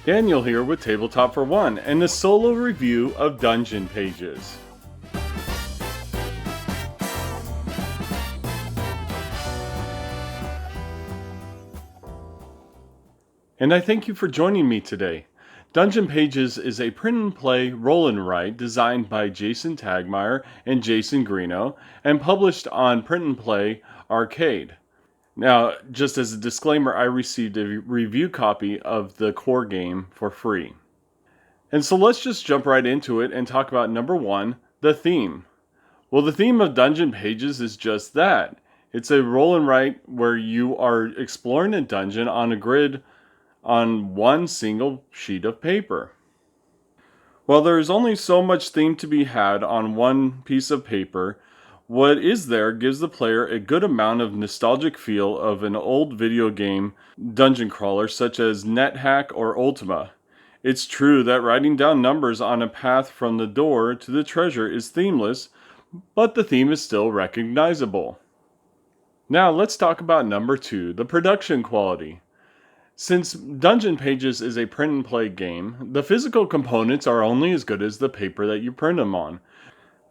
Daniel here with Tabletop for One and the solo review of Dungeon Pages. And I thank you for joining me today. Dungeon Pages is a print and play roll and write designed by Jason Tagmeyer and Jason Greeno and published on Print and Play Arcade. Now, just as a disclaimer, I received a review copy of the core game for free. And so let's just jump right into it and talk about number one, the theme. Well, the theme of Dungeon Pages is just that. It's a roll and write where you are exploring a dungeon on a grid on one single sheet of paper. While there is only so much theme to be had on one piece of paper, what is there gives the player a good amount of nostalgic feel of an old video game dungeon crawler such as NetHack or Ultima. It's true that writing down numbers on a path from the door to the treasure is themeless, but the theme is still recognizable. Now let's talk about number two, the production quality. Since Dungeon Pages is a print and play game, the physical components are only as good as the paper that you print them on.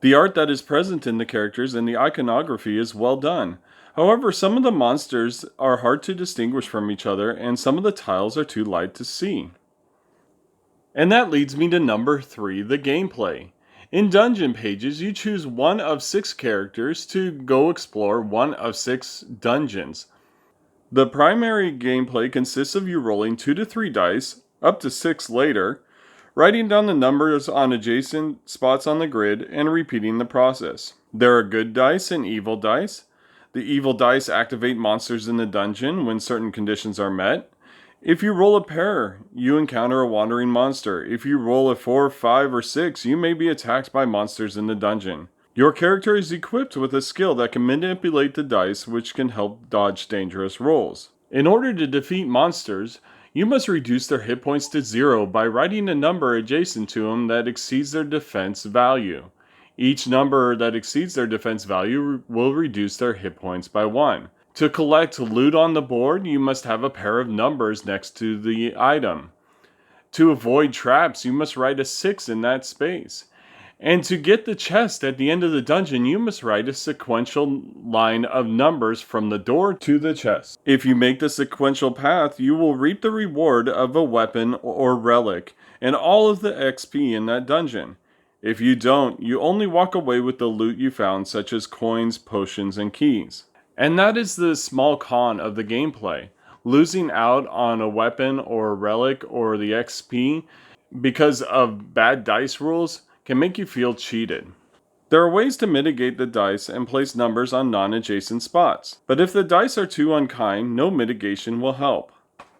The art that is present in the characters and the iconography is well done. However, some of the monsters are hard to distinguish from each other and some of the tiles are too light to see. And that leads me to number three, the gameplay. In Dungeon Pages, you choose one of 6 characters to go explore one of 6 dungeons. The primary gameplay consists of you rolling 2 to 3 dice, up to 6 later, writing down the numbers on adjacent spots on the grid, and repeating the process. There are good dice and evil dice. The evil dice activate monsters in the dungeon when certain conditions are met. If you roll a pair, you encounter a wandering monster. If you roll a 4, 5, or 6, you may be attacked by monsters in the dungeon. Your character is equipped with a skill that can manipulate the dice, which can help dodge dangerous rolls. In order to defeat monsters, you must reduce their hit points to 0 by writing a number adjacent to them that exceeds their defense value. Each number that exceeds their defense value will reduce their hit points by 1. To collect loot on the board, you must have a pair of numbers next to the item. To avoid traps, you must write a 6 in that space. And to get the chest at the end of the dungeon, you must write a sequential line of numbers from the door to the chest. If you make the sequential path, you will reap the reward of a weapon or relic and all of the XP in that dungeon. If you don't, you only walk away with the loot you found, such as coins, potions, and keys. And that is the small con of the gameplay. Losing out on a weapon or a relic or the XP because of bad dice rules can make you feel cheated. There are ways to mitigate the dice and place numbers on non-adjacent spots, but if the dice are too unkind, no mitigation will help.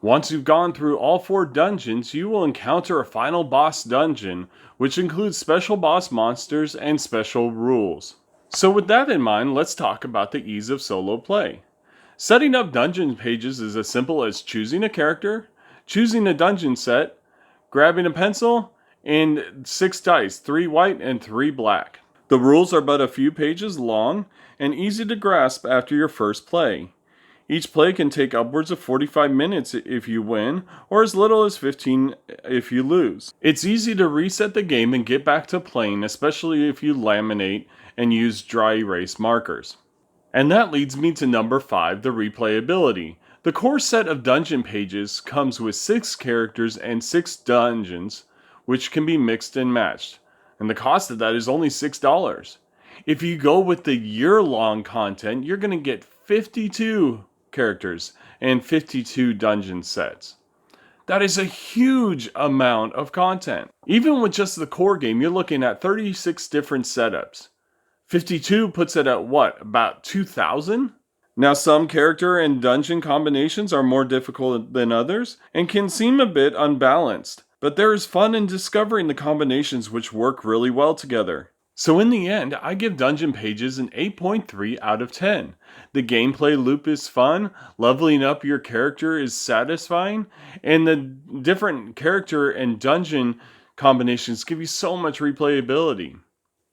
Once you've gone through all 4 dungeons, you will encounter a final boss dungeon, which includes special boss monsters and special rules. So with that in mind, let's talk about the ease of solo play. Setting up Dungeon Pages is as simple as choosing a character, choosing a dungeon set, grabbing a pencil, and 6 dice, 3 white and 3 black. The rules are but a few pages long and easy to grasp after your first play. Each play can take upwards of 45 minutes if you win, or as little as 15 if you lose. It's easy to reset the game and get back to playing, especially if you laminate and use dry erase markers. And that leads me to number 5, the replayability. The core set of Dungeon Pages comes with 6 characters and 6 dungeons, which can be mixed and matched. And the cost of that is only $6. If you go with the year-long content, you're going to get 52 characters and 52 dungeon sets. That is a huge amount of content. Even with just the core game, you're looking at 36 different setups. 52 puts it at what, about 2,000? Now, some character and dungeon combinations are more difficult than others and can seem a bit unbalanced. But there is fun in discovering the combinations which work really well together. So in the end, I give Dungeon Pages an 8.3 out of 10. The gameplay loop is fun, leveling up your character is satisfying, and the different character and dungeon combinations give you so much replayability.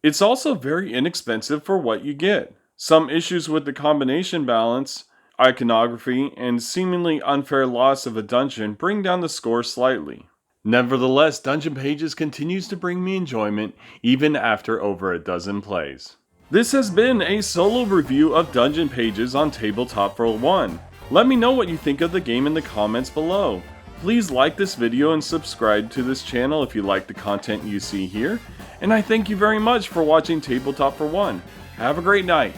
It's also very inexpensive for what you get. Some issues with the combination balance, iconography, and seemingly unfair loss of a dungeon bring down the score slightly. Nevertheless, Dungeon Pages continues to bring me enjoyment even after over a dozen plays. This has been a solo review of Dungeon Pages on Tabletop for One. Let me know what you think of the game in the comments below. Please like this video and subscribe to this channel if you like the content you see here. And I thank you very much for watching Tabletop for One. Have a great night.